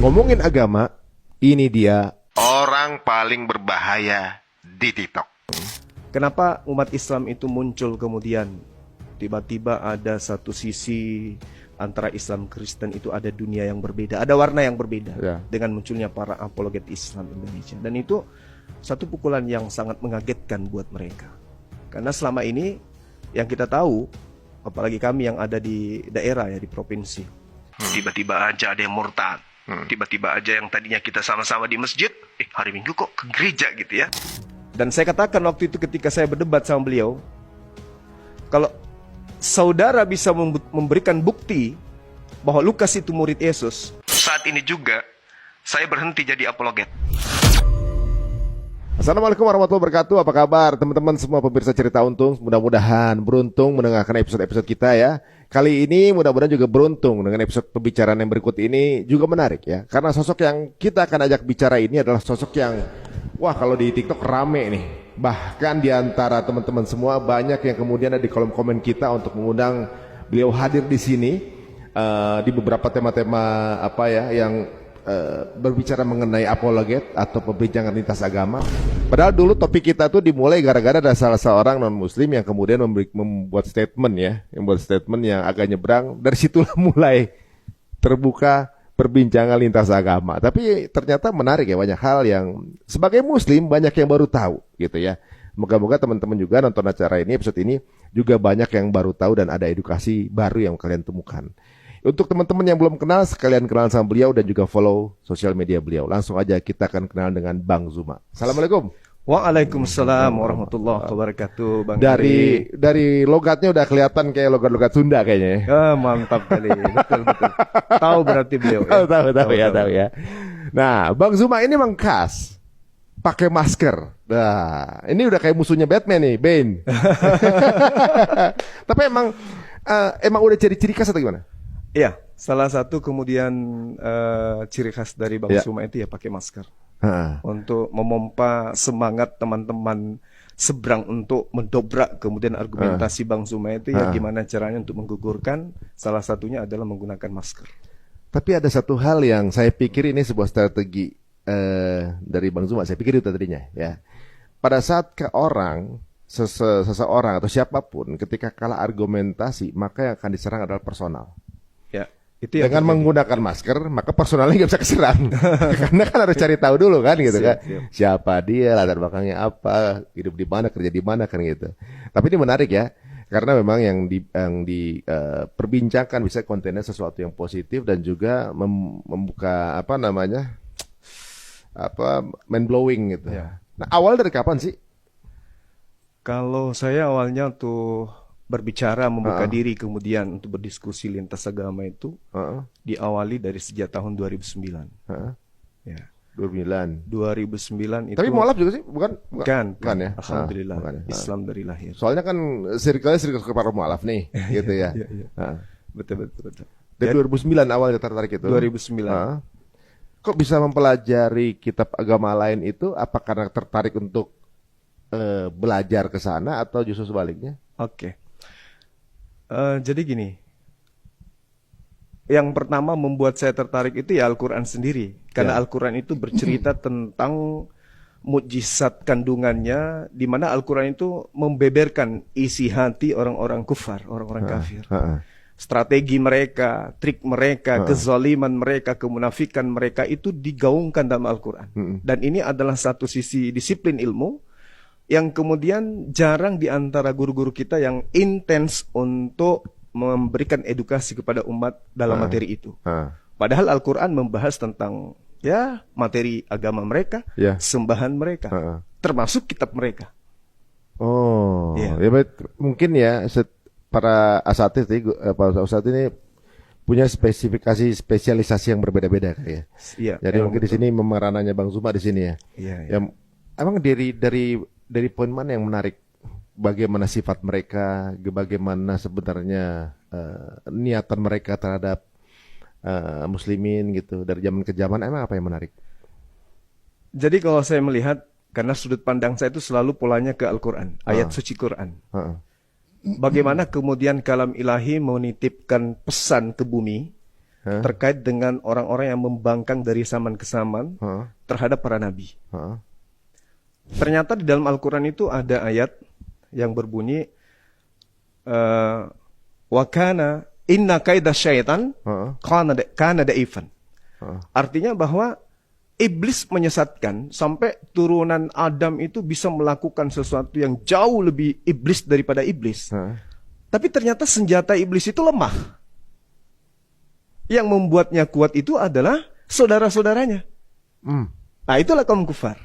Ngomongin agama, ini dia orang paling berbahaya di TikTok. Kenapa umat Islam itu muncul kemudian tiba-tiba ada satu sisi antara Islam Kristen itu ada dunia yang berbeda, ada warna yang berbeda dengan munculnya para apologet Islam Indonesia. Dan itu satu pukulan yang sangat mengagetkan buat mereka. Karena selama ini yang kita tahu, apalagi kami yang ada di daerah ya, di provinsi, tiba-tiba aja ada yang murtad. Tiba-tiba aja yang tadinya kita sama-sama di masjid, hari Minggu kok ke gereja gitu ya. Dan saya katakan waktu itu ketika saya berdebat sama beliau, kalau saudara bisa memberikan bukti bahwa Lukas itu murid Yesus, saat ini juga saya berhenti jadi apologet. Assalamualaikum warahmatullahi wabarakatuh. Apa kabar teman-teman semua pemirsa Cerita Untung? Mudah-mudahan beruntung mendengarkan episode-episode kita ya. Kali ini mudah-mudahan juga beruntung dengan episode pembicaraan yang berikut ini, juga menarik ya. Karena sosok yang kita akan ajak bicara ini adalah sosok yang wah, kalau di TikTok rame nih. Bahkan di antara teman-teman semua banyak yang kemudian ada di kolom komen kita untuk mengundang beliau hadir di sini di beberapa tema-tema apa ya yang berbicara mengenai apologet atau perbincangan lintas agama. Padahal dulu topik kita tuh dimulai gara-gara ada salah seorang non-muslim yang kemudian membuat statement ya, membuat statement yang agak nyebrang. Dari situlah mulai terbuka perbincangan lintas agama. Tapi ternyata menarik ya, banyak hal yang sebagai muslim banyak yang baru tahu gitu ya. Moga-moga teman-teman juga nonton acara ini, episode ini juga banyak yang baru tahu dan ada edukasi baru yang kalian temukan. Untuk teman-teman yang belum kenal, sekalian kenalan sama beliau dan juga follow sosial media beliau. Langsung aja kita akan kenal dengan Bang Zuma. Assalamualaikum. Waalaikumsalam warahmatullahi wabarakatuh, Bang. Dari logatnya udah kelihatan kayak logat-logat Sunda kayaknya ya. Mantap kali. Betul. Tahu berarti beliau ya? Tahu ya. Nah, Bang Zuma ini mengkas pakai masker. Nah, ini udah kayak musuhnya Batman nih, Bane. Tapi emang udah jadi ciri khas atau gimana? Iya, salah satu kemudian ciri khas dari Bang Zuma itu ya pakai masker. Untuk memompa semangat teman-teman seberang untuk mendobrak kemudian argumentasi Bang Zuma itu ya gimana caranya untuk menggugurkan, salah satunya adalah menggunakan masker. Tapi ada satu hal yang saya pikir ini sebuah strategi dari Bang Zuma, saya pikir itu tadinya ya. Pada saat seseorang atau siapapun ketika kalah argumentasi, maka yang akan diserang adalah personal. Itu dengan menggunakan masker, maka personalnya nggak bisa keserang. Karena kan harus cari tahu dulu kan gitu kan. Siapa dia, latar belakangnya apa, hidup di mana, kerja di mana kan gitu. Tapi ini menarik ya, karena memang yang diperbincangkan bisa kontennya sesuatu yang positif dan juga membuka mind blowing gitu. Nah, awal dari kapan sih? Kalau saya awalnya tuh berbicara, membuka diri kemudian untuk berdiskusi lintas agama itu diawali dari sejak tahun 2009. Ya. 2009 itu. Tapi mualaf juga sih, bukan ya. Alhamdulillah, Islam dari lahir. Soalnya kan circle para mualaf nih, gitu ya. Betul. Dari 2009 awalnya tertarik itu. 2009. Kok bisa mempelajari kitab agama lain itu? Apa karena tertarik untuk belajar ke sana atau justru sebaliknya? Oke. Jadi gini, yang pertama membuat saya tertarik itu ya Al-Quran sendiri. Karena Al-Quran itu bercerita tentang mukjizat kandungannya, di mana Al-Quran itu membeberkan isi hati orang-orang kufar, orang-orang kafir. Strategi mereka, trik mereka, kezaliman mereka, kemunafikan mereka itu digaungkan dalam Al-Quran. Dan ini adalah satu sisi disiplin ilmu yang kemudian jarang di antara guru-guru kita yang intens untuk memberikan edukasi kepada umat dalam materi itu. Padahal Al-Quran membahas tentang ya materi agama mereka, sembahan mereka, termasuk kitab mereka. Mungkin ya para asatidz ini punya spesialisasi yang berbeda-beda ya. Jadi mungkin di sini memeranannya Bang Zuma di sini ya. Emang dari poin mana yang menarik? Bagaimana sifat mereka, bagaimana sebenarnya niatan mereka terhadap muslimin gitu, dari zaman ke zaman, emang apa yang menarik? Jadi kalau saya melihat, karena sudut pandang saya itu selalu polanya ke Al-Quran, ayat suci Quran. Bagaimana kemudian kalam ilahi menitipkan pesan ke bumi, terkait dengan orang-orang yang membangkang dari zaman ke zaman terhadap para nabi. Ternyata di dalam Al-Quran itu ada ayat yang berbunyi wa kana inna kaida syaitan kana da'ifan. Artinya bahwa iblis menyesatkan sampai turunan Adam itu bisa melakukan sesuatu yang jauh lebih iblis daripada iblis. Tapi ternyata senjata iblis itu lemah. Yang membuatnya kuat itu adalah saudara-saudaranya. Nah, itulah kaum kufar.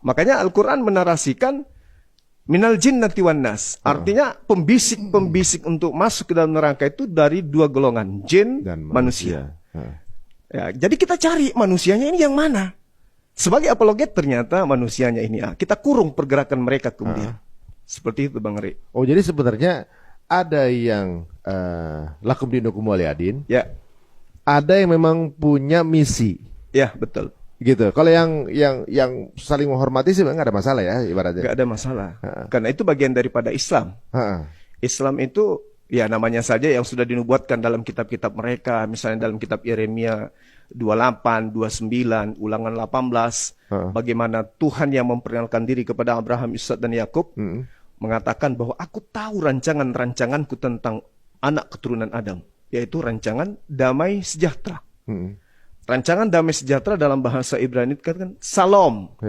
Makanya Al-Quran menarasikan minal jinnati wan nas. Artinya pembisik-pembisik untuk masuk ke dalam neraka itu dari dua golongan, jin dan manusia. Ya, jadi kita cari manusianya ini yang mana. Sebagai apologet ternyata manusianya ini. Kita kurung pergerakan mereka kemudian. Seperti itu Bang Ri. Oh, jadi sebenarnya ada yang lakum dinukum waliyadin. Ya. Ada yang memang punya misi. Ya, betul. Gitu. Kalau yang saling menghormati sih nggak ada masalah ya ibaratnya. Nggak ada masalah. Karena itu bagian daripada Islam. Islam itu ya namanya saja yang sudah dinubuatkan dalam kitab-kitab mereka. Misalnya dalam kitab Yeremia 28, 29, Ulangan 18. Bagaimana Tuhan yang memperkenalkan diri kepada Abraham, Ishak dan Yakub mengatakan bahwa aku tahu rancangan-rancanganku tentang anak keturunan Adam, yaitu rancangan damai sejahtera. Rancangan damai sejahtera dalam bahasa Ibrani kan salam.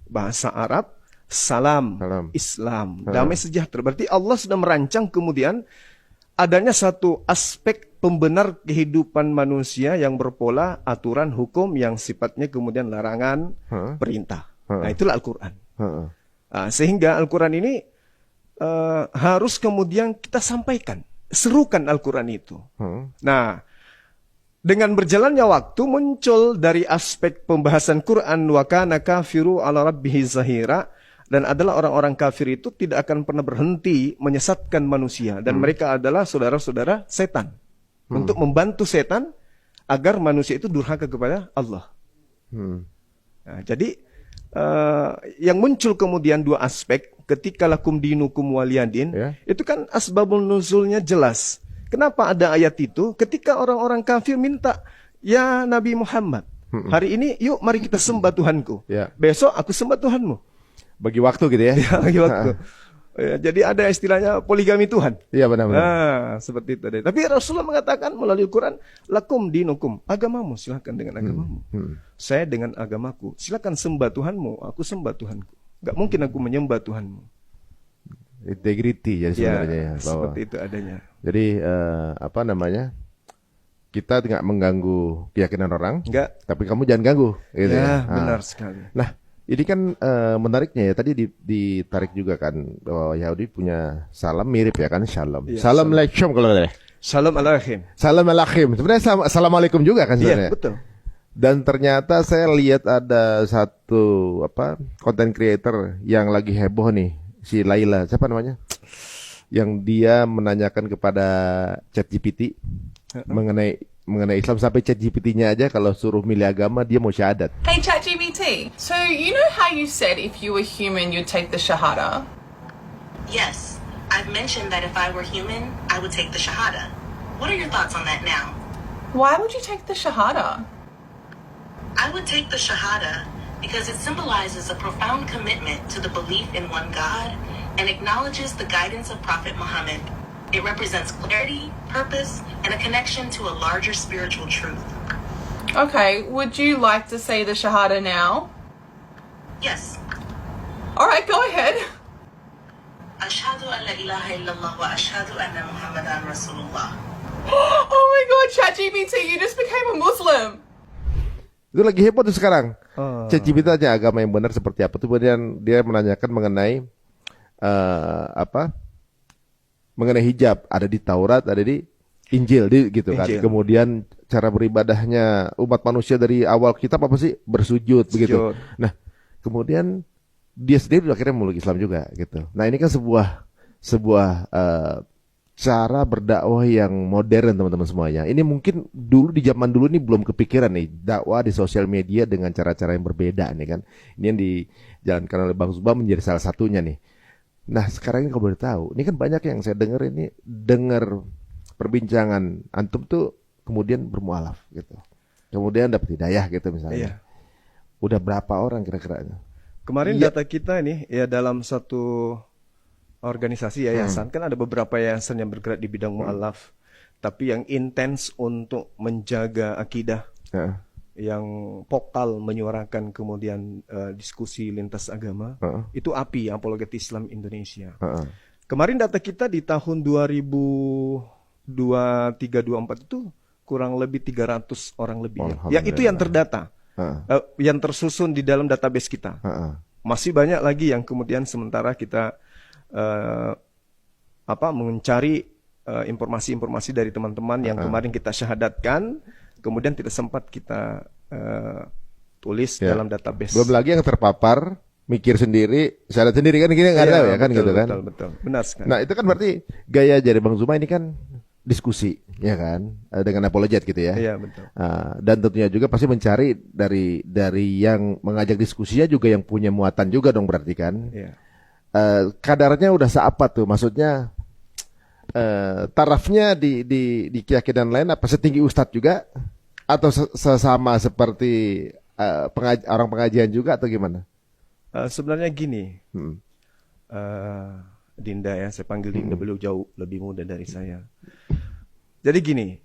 Bahasa Arab salam. Islam, damai sejahtera. Berarti Allah sudah merancang kemudian adanya satu aspek pembenar kehidupan manusia yang berpola aturan hukum yang sifatnya kemudian larangan, perintah. Nah, itulah Al-Quran. Sehingga Al-Quran ini harus kemudian kita sampaikan, serukan Al-Quran itu. Nah, dengan berjalannya waktu muncul dari aspek pembahasan Quran wa kana kafiru ala rabbihi zahira, dan adalah orang-orang kafir itu tidak akan pernah berhenti menyesatkan manusia, dan mereka adalah saudara-saudara setan untuk membantu setan agar manusia itu durhaka kepada Allah. Nah, jadi yang muncul kemudian dua aspek ketika lakum dinukum waliyadin, itu kan asbabul nuzulnya jelas. Kenapa ada ayat itu? Ketika orang-orang kafir minta, ya Nabi Muhammad, hari ini yuk mari kita sembah Tuhanku. Besok aku sembah Tuhanmu. Bagi waktu gitu ya? Bagi waktu. Ya, jadi ada istilahnya poligami Tuhan. Iya benar-benar. Nah, seperti itu. Tapi Rasulullah mengatakan melalui Quran, lakum dinukum, agamamu silahkan dengan agamamu. Saya dengan agamaku, silahkan sembah Tuhanmu, aku sembah Tuhanku. Gak mungkin aku menyembah Tuhanmu. Integrity jadi sebenarnya ya. Bahwa, seperti itu adanya. Jadi apa namanya? Kita tidak mengganggu keyakinan orang. Enggak. Tapi kamu jangan ganggu. Gitu ya, benar sekali. Nah, ini kan menariknya ya. Tadi ditarik juga kan bahwa Yahudi punya salam mirip ya kan, shalom. Ya, salam alaikum kalau nggak. Salam alaikum. Salam alaikum. Sebenarnya assalamualaikum juga kan sebenarnya. Iya, betul. Dan ternyata saya lihat ada satu content creator yang lagi heboh nih. Si Laila, siapa namanya? Yang dia menanyakan kepada ChatGPT mengenai Islam, sampai ChatGPT-nya aja kalau suruh milih agama dia mau syahadat. Hey ChatGPT, so you know how you said if you were human you'd take the shahada? Yes, I've mentioned that if I were human, I would take the shahada. What are your thoughts on that now? Why would you take the shahada? I would take the shahada because it symbolizes a profound commitment to the belief in one God and acknowledges the guidance of Prophet Muhammad. It represents clarity, purpose, and a connection to a larger spiritual truth. Okay, would you like to say the shahada now? Yes. Alright, go ahead. Ashhadu an la ilaha illallah wa ashhadu anna Muhammadan Rasulullah. Oh my god, ChatGPT, you just became a Muslim. Itu lagi heboh tuh sekarang. ChatGPT aja agama yang benar seperti apa tuh. Kemudian dia menanyakan mengenai mengenai hijab, ada di Taurat, ada di Injil, gitu kan. Kemudian cara beribadahnya umat manusia dari awal kitab apa sih? Bersujud begitu. Nah, kemudian dia sendiri akhirnya meluk Islam juga gitu. Nah, ini kan sebuah cara berdakwah yang modern teman-teman semuanya. Ini mungkin dulu di zaman dulu ini belum kepikiran nih dakwah di sosial media dengan cara-cara yang berbeda nih kan. Ini yang dijalankan oleh Bang Subah menjadi salah satunya nih. Nah sekarang ini kalau boleh tahu, ini kan banyak yang saya dengar perbincangan antum tuh kemudian bermualaf gitu. Kemudian dapat hidayah gitu misalnya. Iya. Udah berapa orang kira-kira? Kemarin Iya. data kita ini ya dalam satu organisasi yayasan kan ada beberapa yayasan yang bergerak di bidang mualaf, tapi yang intens untuk menjaga akidah, Ya. yang vokal menyuarakan kemudian diskusi lintas agama, itu API, Apologet Islam Indonesia. Kemarin data kita di tahun 2023-24 itu kurang lebih 300 orang lebih. Ya itu yang terdata, yang tersusun di dalam database kita. Masih banyak lagi yang kemudian sementara kita mencari informasi-informasi dari teman-teman yang kemarin kita syahadatkan, kemudian tidak sempat kita tulis dalam database. Belum lagi yang terpapar, mikir sendiri, syahadat sendiri kan gini nggak tahu ya kan gitu kan. Betul, benar sekali. Nah itu kan berarti gaya dari Bang Zuma ini kan diskusi, ya kan, dengan apologet gitu ya. Iya betul. Dan tentunya juga pasti mencari dari yang mengajak diskusinya juga yang punya muatan juga dong berarti kan. Iya. Kadarnya udah seapa tuh, maksudnya tarafnya di keyakinan lain apa setinggi Ustadz juga atau sesama seperti orang pengajian juga atau gimana? Sebenarnya gini, Dinda ya, saya panggil Dinda, beliau jauh lebih muda dari saya. Jadi gini,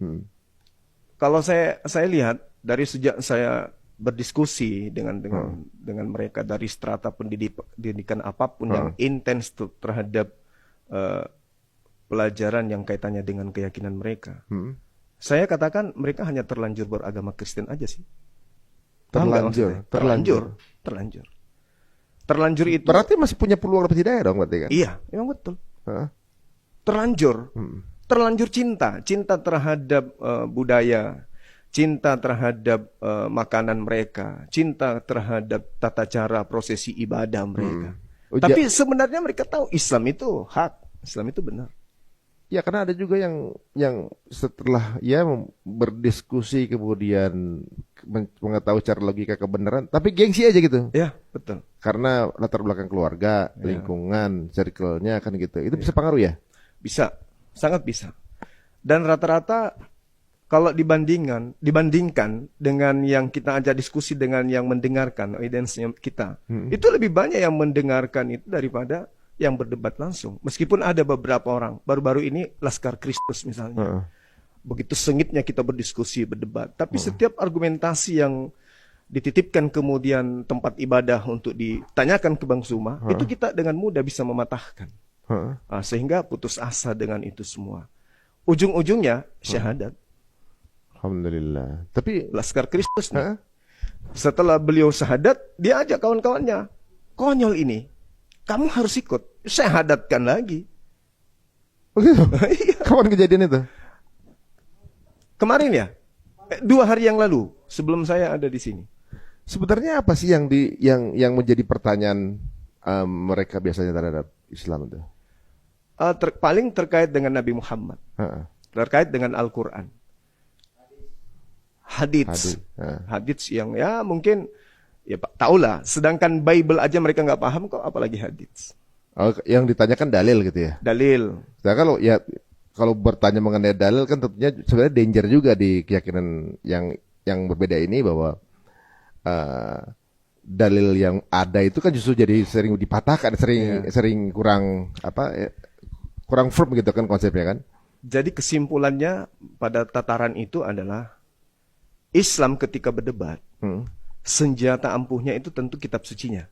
kalau saya lihat dari sejak saya berdiskusi dengan mereka dari strata pendidikan apapun yang intens terhadap pelajaran yang kaitannya dengan keyakinan mereka, saya katakan mereka hanya terlanjur beragama Kristen aja sih. Terlanjur itu berarti masih punya peluang dapat hidayah dong berarti kan? Iya, memang betul. Terlanjur cinta terhadap budaya, cinta terhadap makanan mereka, cinta terhadap tata cara prosesi ibadah mereka. Tapi sebenarnya mereka tahu Islam itu hak, Islam itu benar. Ya karena ada juga yang setelah berdiskusi kemudian mengetahui secara logika kebenaran, tapi gengsi aja gitu. Ya betul. Karena latar belakang keluarga, lingkungan, circle-nya kan gitu. Itu bisa pengaruh ya? Bisa, sangat bisa. Dan rata-rata kalau dibandingkan dengan yang kita ajak diskusi dengan yang mendengarkan audiensnya kita, itu lebih banyak yang mendengarkan itu daripada yang berdebat langsung. Meskipun ada beberapa orang, baru-baru ini Laskar Kristus misalnya, begitu sengitnya kita berdiskusi, berdebat. Tapi setiap argumentasi yang dititipkan kemudian tempat ibadah untuk ditanyakan ke Bang Zuma, itu kita dengan mudah bisa mematahkan. Sehingga putus asa dengan itu semua. Ujung-ujungnya syahadat. Alhamdulillah. Tapi Laskar Kristus nih, setelah beliau syahadat, dia ajak kawan-kawannya, konyol ini, kamu harus ikut, syahadatkan lagi. Begitu? Kapan kejadian itu? Kemarin ya, 2 hari yang lalu, sebelum saya ada di sini. Sebenarnya apa sih yang menjadi pertanyaan mereka biasanya terhadap Islam itu? Paling terkait dengan Nabi Muhammad, terkait dengan Al-Quran, hadits yang ya mungkin ya Pak tahulah. Sedangkan Bible aja mereka nggak paham kok, apalagi hadits. Oh, yang ditanyakan dalil gitu ya? Dalil. Nah, kalau bertanya mengenai dalil kan tentunya sebenarnya danger juga di keyakinan yang berbeda ini bahwa dalil yang ada itu kan justru jadi sering dipatahkan, sering kurang firm gitu kan konsepnya kan. Jadi kesimpulannya pada tataran itu adalah Islam ketika berdebat, senjata ampuhnya itu tentu kitab sucinya.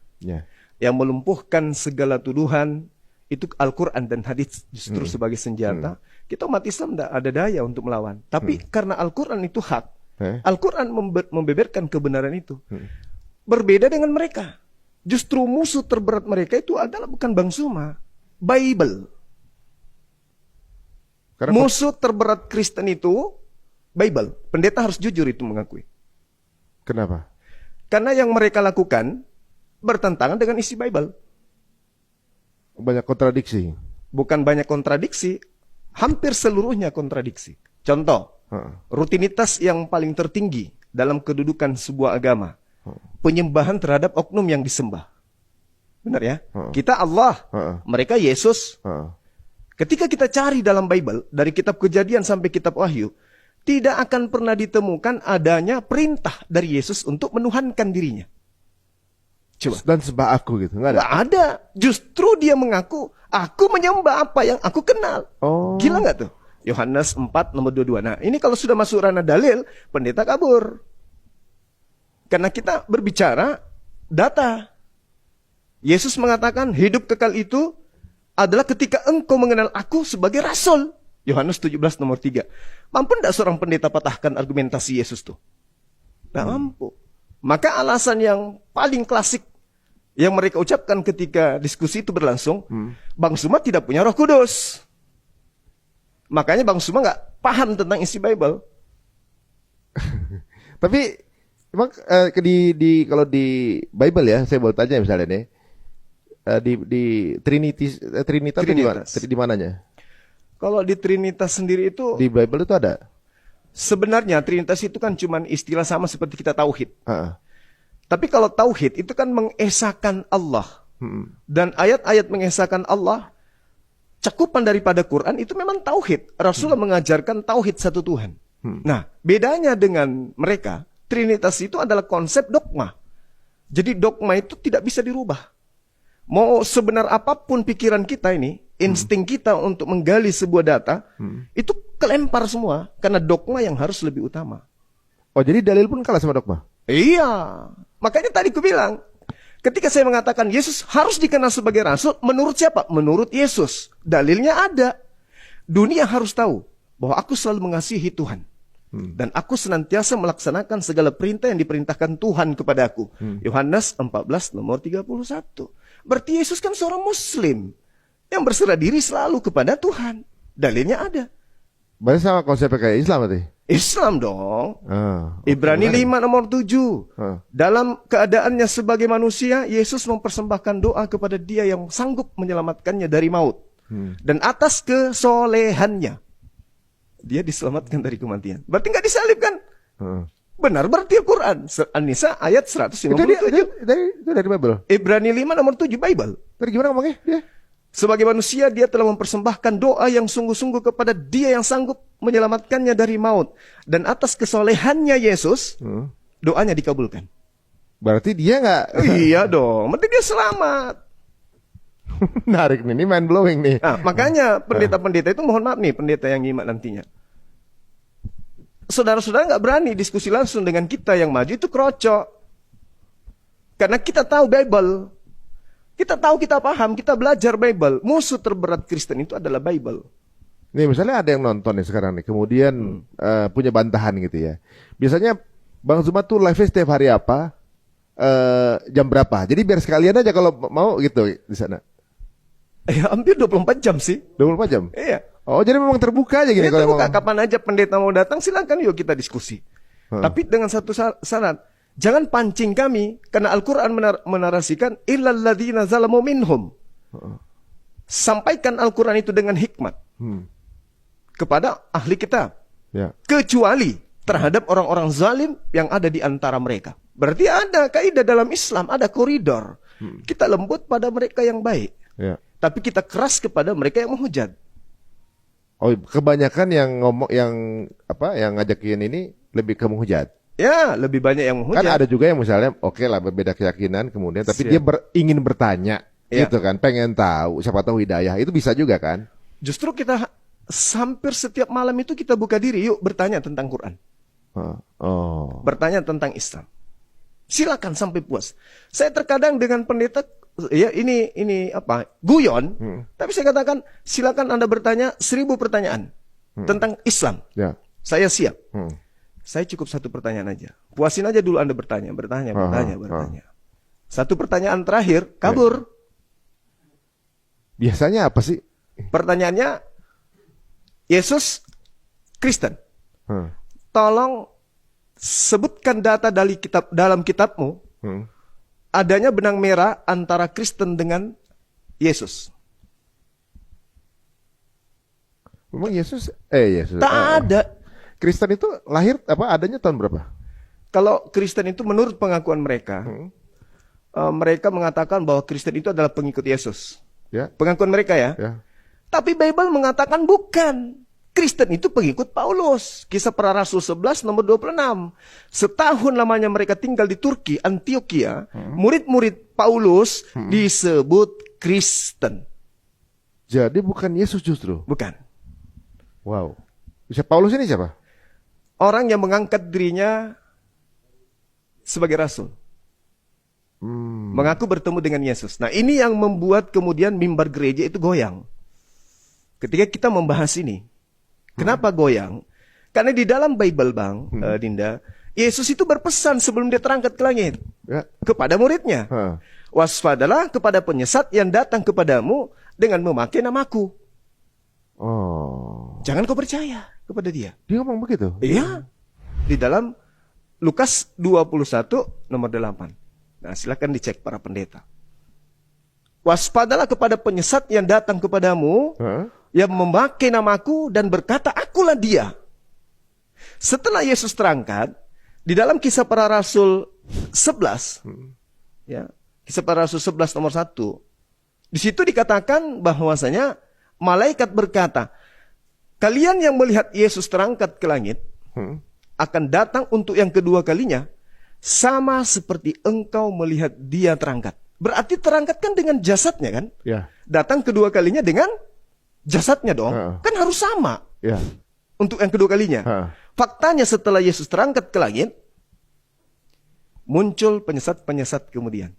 Yang melumpuhkan segala tuduhan itu Al-Quran dan hadits justru sebagai senjata. Kita umat Islam tidak ada daya untuk melawan. Tapi karena Al-Quran itu hak, Al-Quran membeberkan kebenaran itu. Berbeda dengan mereka. Justru musuh terberat mereka itu adalah bukan Bang Zuma, Bible. Musuh terberat Kristen itu Bible. Pendeta harus jujur itu mengakui. Kenapa? Karena yang mereka lakukan bertentangan dengan isi Bible. Banyak kontradiksi. Bukan banyak kontradiksi, hampir seluruhnya kontradiksi. Contoh, rutinitas yang paling tertinggi dalam kedudukan sebuah agama, penyembahan terhadap oknum yang disembah. Benar ya? Kita Allah, mereka Yesus. Ketika kita cari dalam Bible, dari kitab Kejadian sampai kitab Wahyu, tidak akan pernah ditemukan adanya perintah dari Yesus untuk menuhankan dirinya. Coba. Dan sembah aku gitu, nggak ada. Nggak ada. Justru dia mengaku, aku menyembah apa yang aku kenal. Oh. Gila nggak tuh? Yohanes 4 nomor 22. Nah, ini kalau sudah masuk ranah dalil, pendeta kabur. Karena kita berbicara data. Yesus mengatakan hidup kekal itu adalah ketika engkau mengenal aku sebagai rasul. Yohanes 17 nomor 3. Mampu tidak seorang pendeta patahkan argumentasi Yesus tuh? Tidak mampu. Maka alasan yang paling klasik yang mereka ucapkan ketika diskusi itu berlangsung, Bang Suma tidak punya Roh Kudus. Makanya Bang Suma nggak paham tentang isi Bible. Tapi emang kalau di Bible ya, saya mau tanya misalnya nih, di Trinitas itu di mananya? Kalau di Trinitas sendiri itu, Di Bible itu ada. sebenarnya Trinitas itu kan cuma istilah sama seperti kita tauhid. Heeh. Tapi kalau tauhid itu kan mengesahkan Allah. Dan ayat-ayat mengesahkan Allah, cakupan daripada Quran itu memang tauhid. Rasulullah mengajarkan tauhid satu Tuhan. Nah, bedanya dengan mereka, Trinitas itu adalah konsep dogma. Jadi dogma itu tidak bisa dirubah. Mau sebenar apapun pikiran kita ini, insting kita untuk menggali sebuah data, itu kelempar semua. Karena dogma yang harus lebih utama. Oh, jadi dalil pun kalah sama dogma? Iya. Makanya tadi aku bilang, ketika saya mengatakan Yesus harus dikenal sebagai rasul, menurut siapa? Menurut Yesus. Dalilnya ada. Dunia harus tahu bahwa aku selalu mengasihi Tuhan. Dan aku senantiasa melaksanakan segala perintah yang diperintahkan Tuhan kepada aku. Yohanes 14 nomor 31. Berarti Yesus kan seorang Muslim yang berserah diri selalu kepada Tuhan. Dalilnya ada. Berarti sama konsepnya kayak Islam berarti? Islam dong. Oke, Ibrani menarik. 5 nomor 7. Dalam keadaannya sebagai manusia, Yesus mempersembahkan doa kepada Dia yang sanggup menyelamatkannya dari maut. Dan atas kesolehannya, Dia diselamatkan dari kematian. Berarti nggak disalib kan? Benar berarti Al-Quran. An-Nisa ayat 157. Itu dari Bible. Ibrani 5 nomor 7 Bible. Tadi gimana ngomongnya dia? Sebagai manusia, Dia telah mempersembahkan doa yang sungguh-sungguh kepada Dia yang sanggup menyelamatkannya dari maut. Dan atas kesolehannya Yesus, doanya dikabulkan. Berarti dia nggak Iya dong, berarti dia selamat. menarik nih, ini mind blowing nih. Nah, makanya pendeta-pendeta itu mohon maaf nih, pendeta yang nyimak nantinya. Saudara-saudara nggak berani diskusi langsung dengan kita yang maju, itu kroco. Karena kita tahu Bible. Kita tahu, kita paham, kita belajar Bible. Musuh terberat Kristen itu adalah Bible. Nih misalnya ada yang nonton nih sekarang nih, kemudian punya bantahan gitu ya. Biasanya Bang Zuma tuh live setiap hari apa, jam berapa. Jadi biar sekalian aja kalau mau gitu di sana. Ya, hampir 24 jam sih. 24 jam? Iya. Oh jadi memang terbuka aja gini Ini kalau terbuka, mau. kapan aja pendeta mau datang silakan yuk kita diskusi. Tapi dengan satu syarat, jangan pancing kami karena Al-Qur'an menarasikan illal ladzina zalamu minhum. Sampaikan Al-Qur'an itu dengan hikmat kepada ahli kitab. Ya. Kecuali terhadap orang-orang zalim yang ada di antara mereka. Berarti ada kaidah dalam Islam, ada koridor. Kita lembut pada mereka yang baik. Ya. Tapi kita keras kepada mereka yang menghujat. Oh kebanyakan yang ngomong yang ngajakin ini lebih ke menghujat. Ya, lebih banyak yang menghujat. Kan ada juga yang misalnya oke lah berbeda keyakinan kemudian tapi dia ingin bertanya gitu kan, pengen tahu, siapa tahu hidayah, itu bisa juga kan? Justru kita hampir setiap malam itu kita buka diri, yuk bertanya tentang Quran. Bertanya tentang Islam. Silakan sampai puas. Saya terkadang dengan pendeta ya ini guyon, tapi saya katakan silakan Anda bertanya 1000 pertanyaan tentang Islam. Ya. Saya siap. Saya cukup satu pertanyaan aja. Puasin aja dulu Anda bertanya. Satu pertanyaan terakhir, kabur. Biasanya apa sih? Pertanyaannya, Yesus Kristen. Tolong sebutkan data dari dalam kitabmu adanya benang merah antara Kristen dengan Yesus. Memang Yesus. Tak ada. Kristen itu lahir adanya tahun berapa? Kalau Kristen itu menurut pengakuan mereka, mereka mengatakan bahwa Kristen itu adalah pengikut Yesus. Ya. Pengakuan mereka ya. Ya. Tapi Bible mengatakan bukan. Kristen itu pengikut Paulus. Kisah Para Rasul 11 nomor 26. Setahun lamanya mereka tinggal di Turki, Antioquia. Murid-murid Paulus disebut Kristen. Jadi bukan Yesus justru. Bukan. Wow. Bisa Paulus ini siapa? Orang yang mengangkat dirinya sebagai rasul. Mengaku bertemu dengan Yesus. Nah, ini yang membuat kemudian mimbar gereja itu goyang. Ketika kita membahas ini. Kenapa goyang? Karena di dalam Bible, Bang, Dinda, Yesus itu berpesan sebelum dia terangkat ke langit. Ya. Kepada muridnya. Waspadalah kepada penyesat yang datang kepadamu dengan memakai namaku. Oh. Jangan kau percaya kepada dia. Dia ngomong begitu? Iya. Di dalam Lukas 21 nomor 8. Nah, silakan dicek para pendeta. Waspadalah kepada penyesat yang datang kepadamu, yang memakai namaku dan berkata, akulah dia. Setelah Yesus terangkat, di dalam Kisah Para Rasul 11, ya, Kisah Para Rasul 11 nomor 1, di situ dikatakan bahwasanya malaikat berkata, kalian yang melihat Yesus terangkat ke langit, akan datang untuk yang kedua kalinya, sama seperti engkau melihat dia terangkat. Berarti terangkat kan dengan jasadnya kan? Ya. Datang kedua kalinya dengan jasadnya dong. Kan harus sama. Ya. Untuk yang kedua kalinya. Faktanya setelah Yesus terangkat ke langit, muncul penyesat-penyesat kemudian.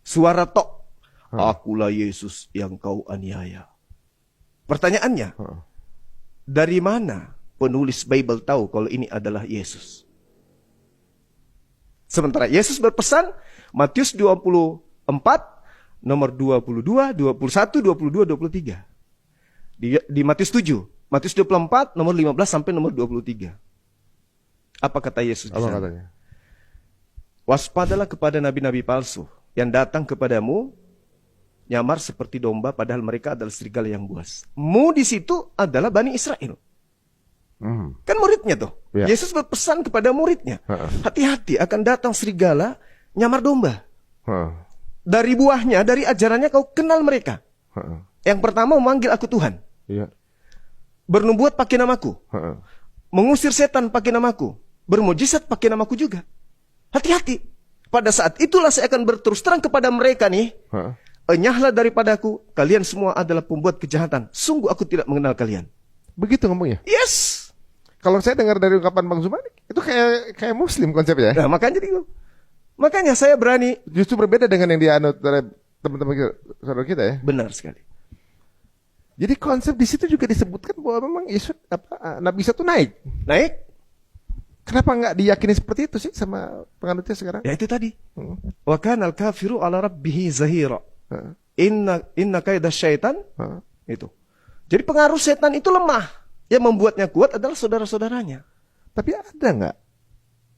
Suara tok. Akulah Yesus yang kau aniaya. Pertanyaannya, dari mana penulis Bible tahu kalau ini adalah Yesus? Sementara Yesus berpesan, Matius 24, nomor 22, 21, 22, 23. Di Matius 7. Matius 24, nomor 15 sampai nomor 23. Apa kata Yesus di sana? Apa katanya? Waspadalah kepada nabi-nabi palsu yang datang kepadamu, nyamar seperti domba, padahal mereka adalah serigala yang buas. Mu di situ adalah Bani Israel. Kan muridnya tuh. Ya. Yesus berpesan kepada muridnya. Hati-hati akan datang serigala, nyamar domba. Dari buahnya, dari ajarannya kau kenal mereka. Yang pertama memanggil aku Tuhan. Ya. Bernubuat pakai namaku. Mengusir setan pakai namaku. Bermujizat pakai namaku juga. Hati-hati. Pada saat itulah saya akan berterus terang kepada mereka nih. Enyahlah daripadaku, kalian semua adalah pembuat kejahatan. Sungguh aku tidak mengenal kalian. Begitu ngomongnya? Yes. Kalau saya dengar dari ungkapan Bang Zumani, itu kayak Muslim konsepnya. Nah, makanya saya berani. Justru berbeda dengan yang dianut oleh teman-teman saudara kita ya. Benar sekali. Jadi konsep di situ juga disebutkan bahwa memang Yesus Nabi Isa itu naik. Naik. Kenapa nggak diyakini seperti itu sih sama penganutnya sekarang? Ya itu tadi. Wa kanal kafiru ala rabbihi zahira. Inna kaidah syaitan. Itu. Jadi pengaruh setan itu lemah. Yang membuatnya kuat adalah saudara-saudaranya. Tapi ada nggak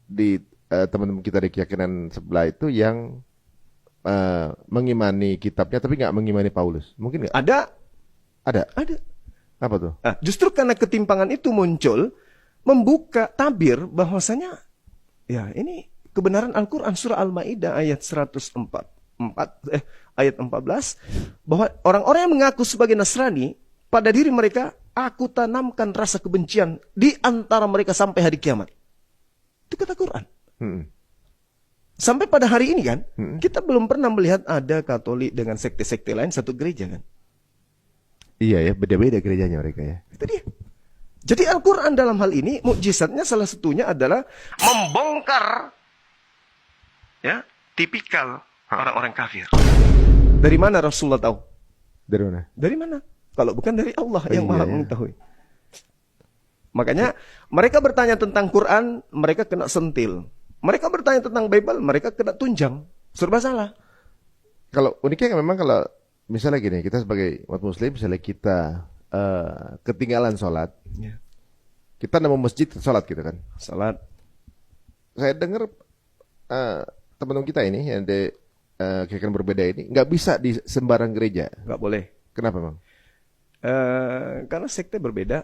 di teman-teman kita di keyakinan sebelah itu yang mengimani kitabnya tapi nggak mengimani Paulus? Mungkin nggak? Ada. Apa tuh? Nah, justru karena ketimpangan itu muncul, membuka tabir bahwasanya ya ini kebenaran Al-Quran surah Al-Maidah ayat 104 ayat 14 bahwa orang-orang yang mengaku sebagai Nasrani pada diri mereka aku tanamkan rasa kebencian di antara mereka sampai hari kiamat. Itu kata Quran. Sampai pada hari ini kan, kita belum pernah melihat ada Katolik dengan sekte-sekte lain satu gereja kan. Iya ya, beda-beda gerejanya mereka ya. Itu dia. Jadi Al-Quran dalam hal ini, mukjizatnya salah satunya adalah membongkar ya tipikal orang-orang kafir. Dari mana Rasulullah tahu? Dari mana? Dari mana? Kalau bukan dari Allah yang maha mengetahui. Makanya mereka bertanya tentang Quran, mereka kena sentil. Mereka bertanya tentang Bible, mereka kena tunjang. Serba salah. Kalau uniknya memang kalau misalnya gini, kita sebagai umat Muslim, misalnya kita ketinggalan sholat, kita nemu masjid sholat gitu kan. Sholat. Saya dengar teman-teman kita ini yang keyakinan berbeda ini nggak bisa di sembarang gereja. Nggak boleh. Kenapa bang? Karena sekte berbeda,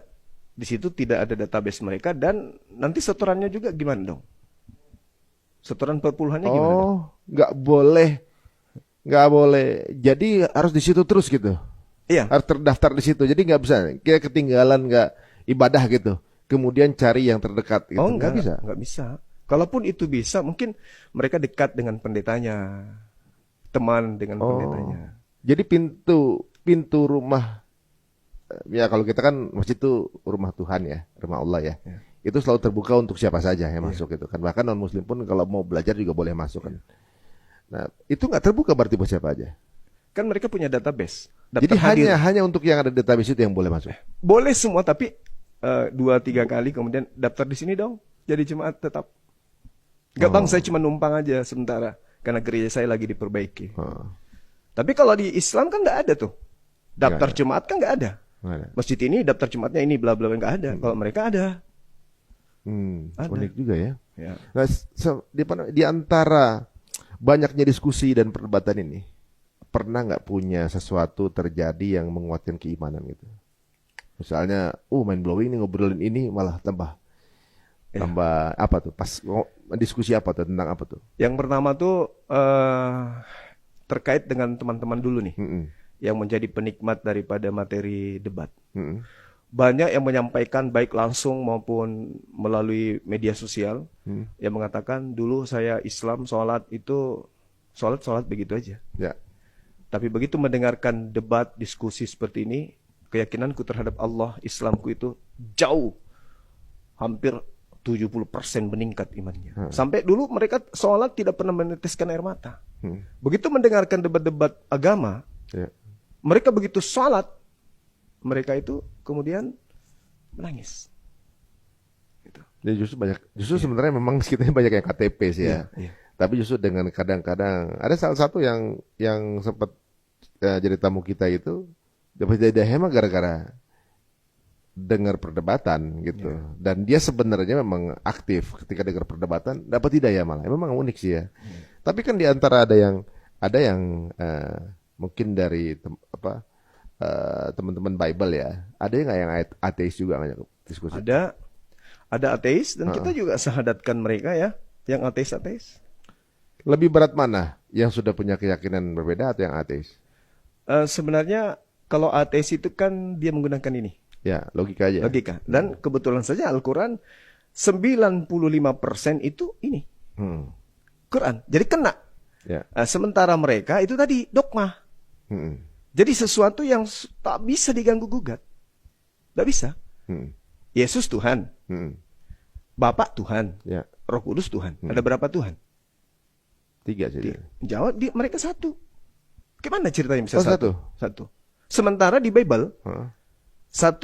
di situ tidak ada database mereka dan nanti setorannya juga gimana dong? Setoran perpuluhannya gimana? Oh, nggak boleh. Jadi harus di situ terus gitu. Iya. Harus terdaftar di situ. Jadi nggak bisa. Kayak ketinggalan nggak ibadah gitu. Kemudian cari yang terdekat gitu. Oh Nggak bisa. nggak bisa. Kalaupun itu bisa, mungkin mereka dekat dengan pendetanya, teman dengan pendetanya. Jadi pintu rumah, ya kalau kita kan masjid itu rumah Tuhan ya, rumah Allah ya. Itu selalu terbuka untuk siapa saja yang masuk itu kan. Bahkan non Muslim pun kalau mau belajar juga boleh masuk kan. Nah itu nggak terbuka berarti buat siapa aja. Kan mereka punya database. Jadi hadir. hanya untuk yang ada di database itu yang boleh masuk. Boleh semua, tapi 2-3 kali kemudian daftar di sini dong. Jadi jemaat tetap. Gak bang, saya cuma numpang aja sementara karena gereja saya lagi diperbaiki. Tapi kalau di Islam kan nggak ada tuh. Daftar jemaat kan nggak ada. Masjid ini daftar jemaatnya ini bla bla nggak ada. Kalau mereka ada. Ada. Unik juga ya. Ya. Nah, di antara banyaknya diskusi dan perdebatan ini, pernah nggak punya sesuatu terjadi yang menguatkan keimanan gitu? Misalnya, main blowing ini ngobrolin ini malah tambah apa tuh? Pas diskusi apa tuh tentang apa tuh? Yang pertama tuh terkait dengan teman-teman dulu nih, yang menjadi penikmat daripada materi debat. Banyak yang menyampaikan baik langsung maupun melalui media sosial yang mengatakan dulu saya Islam sholat begitu aja. Ya. Tapi begitu mendengarkan debat diskusi seperti ini, keyakinanku terhadap Allah, Islamku itu jauh, hampir 70% meningkat imannya. Sampai dulu mereka sholat tidak pernah meneteskan air mata. Begitu mendengarkan debat-debat agama, mereka begitu sholat, mereka itu kemudian menangis. Gitu. Jadi justru sebenarnya memang kita banyak yang KTP sih ya. Tapi justru dengan kadang-kadang ada salah satu yang sempat jadi tamu kita itu dapat jadi hema gara-gara dengar perdebatan gitu. Dan dia sebenarnya memang aktif ketika dengar perdebatan, dapat hidayah malah. Memang unik sih ya. Tapi kan di antara ada yang mungkin dari teman-teman Bible ya. Ada nggak yang ateis juga ngajak diskusi? Ada ateis dan kita juga sahadatkan mereka ya, yang ateis. Lebih berat mana? Yang sudah punya keyakinan berbeda atau yang ateis? Sebenarnya kalau ateis itu kan dia menggunakan ini. Ya, logika aja. Logika. Dan kebetulan saja Al-Quran 95% itu ini. Quran. Jadi kena. Ya. Sementara mereka itu tadi dogma. Jadi sesuatu yang tak bisa diganggu-gugat. Tak bisa. Yesus Tuhan. Bapak Tuhan. Ya. Roh Kudus Tuhan. Ada berapa Tuhan? 3 saja. Jawab, mereka satu. Gimana ceritanya bisa satu? Satu. Sementara di Bible, 1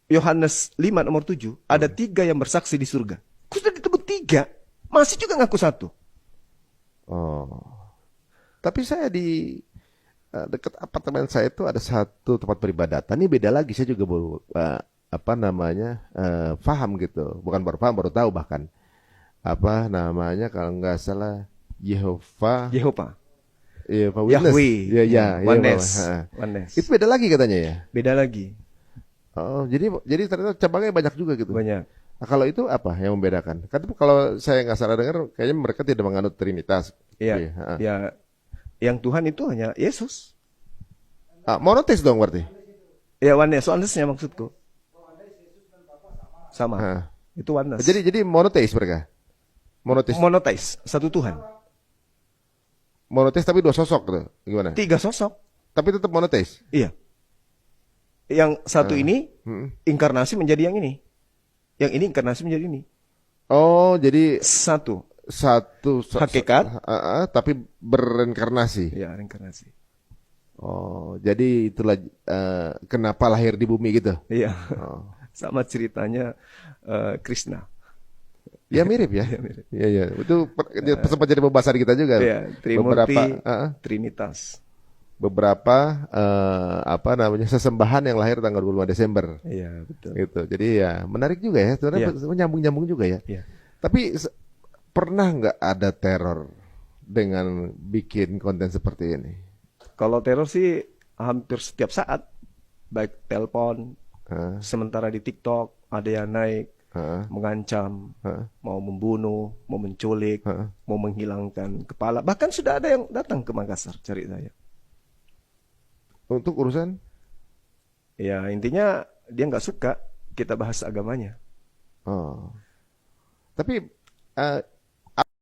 Yohanes 5 nomor 7, ada 3 yang bersaksi di surga. Kok sudah disebut 3? Masih juga ngaku 1. Tapi saya di dekat apartemen saya itu ada satu tempat peribadatan. Ini beda lagi, saya juga baru paham gitu. Bukan baru paham, baru tahu bahkan. Apa namanya kalau nggak salah Yehova Witness. Yahweh. Oneness. Itu beda lagi katanya ya. Beda lagi. Jadi ternyata cabangnya banyak juga gitu. Banyak. Nah, kalau itu apa yang membedakan? Kan kalau saya nggak salah dengar, kayaknya mereka tidak menganut Trinitas. Iya. Ya, yang Tuhan itu hanya Yesus. Monoteis dong berarti. Ya, oneness-nya maksudku. Sama. Itu oneness. Jadi monoteis mereka. Monoteis, satu Tuhan. Monoteis tapi 2 sosok gitu. Gimana? 3 sosok. Tapi tetap monoteis. Iya. Yang satu ini inkarnasi menjadi yang ini. Yang ini inkarnasi menjadi ini. Oh, jadi satu hakikat tapi berreinkarnasi. Iya, reinkarnasi. Oh, jadi itulah kenapa lahir di bumi gitu. Iya. Sama ceritanya Krishna. Ya mirip ya. Iya. Itu sempat jadi pembahasan kita juga. Iya, Trimurti, Trinitas. Beberapa sesembahan yang lahir tanggal 25 Desember. Iya, betul. Gitu. Jadi ya menarik juga ya. Sebenarnya nyambung juga ya. Iya. Tapi pernah nggak ada teror dengan bikin konten seperti ini? Kalau teror sih hampir setiap saat. Baik telepon, sementara di TikTok ada yang naik mengancam, mau membunuh, mau menculik, mau menghilangkan kepala. Bahkan sudah ada yang datang ke Makassar cari saya. Untuk urusan? Ya intinya dia nggak suka kita bahas agamanya. Oh. Tapi